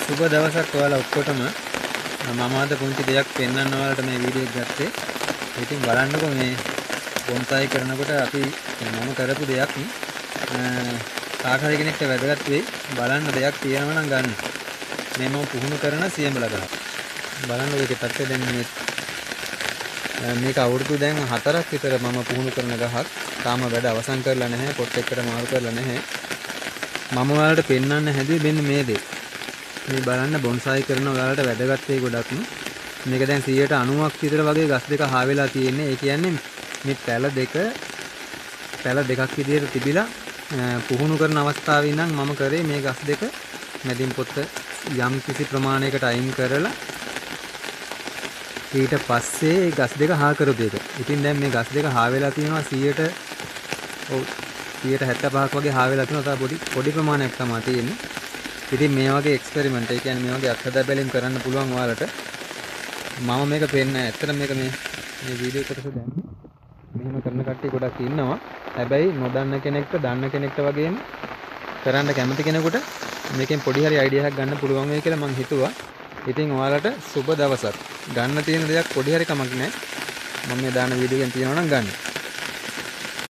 සුබ දවසක් ඔයාලා ඔක්කොටම. මම අද පුංචි දෙයක් පෙන්වන්න ඔයාලට මේ වීඩියෝ එක ගත්තේ. ඉතින් බලන්නකෝ මේ බොන්සායි කරනකොට අපි මම කරපු දෙයක් කාට හරි කෙනෙක්ට වැදගත් වෙයි. බලන්න දෙයක් තියෙනවා නම් ගන්න. මේ මම පුහුණු කරන සියඹල ගහ. බලන්න ඔයගේ පැත්තේ දැන් මේක අවුරුදු දැන් 4ක් විතර මම පුහුණු කරන ගහක්. තාම වැඩ අවසන් කරලා නැහැ. පොත් එකට මාරු කරලා නැහැ. මම ඔයාලට පෙන්වන්න හැදුවේ මෙන්න මේ දේ. මේ බලන්න බොන්සායි කරන ඔයාලට වැදගත් වෙයි ගොඩක්. මේක දැන් 90ක් විතර වගේ ගස් දෙක හා වෙලා තියෙන්නේ. ඒ කියන්නේ මේ පැල දෙකක් විදිහට තිබිලා පුහුණු කරන අවස්ථාවේ ඉඳන් මම කරේ මේ ගස් දෙක මැදින් පොත්ත යම් කිසි ප්‍රමාණයකට අයින් කරලා ඊට පස්සේ මේ ගස් දෙක හා කරපු එක. ඉතින් දැන් මේ ගස් දෙක හා වෙලා තියෙනවා 175ක් වගේ හා වෙලා තියෙනවා. තව පොඩි ප්‍රමාණයක් තමයි තියෙන්නේ. ඉතින් මේ වගේ එක්ස්පෙරිමන්ට් ඒ කියන්නේ මේ වගේ අත්හදා බැලීම් කරන්න පුළුවන් ඔයාලට. මම මේක පෙන්නන ඇත්තට මේක මේ වීඩියෝ කොටස දැන් මෙහෙම කරන කට්ටිය ගොඩක් ඉන්නවා. හැබැයි නොදන්න කෙනෙක්ට දන්න කෙනෙක්ට වගේම කරන්න කැමති කෙනෙකුට මේකෙන් පොඩි හරි අයිඩියා එකක් ගන්න පුළුවන් වෙයි කියලා මම හිතුවා. ඉතින් ඔයාලට සුබ දවසක්. ගන්න තියෙන දෙයක් පොඩි හරි කමක් නැහැ. මම මේ දාන වීඩියෝ එකෙන් තියනවා නම් ගන්න.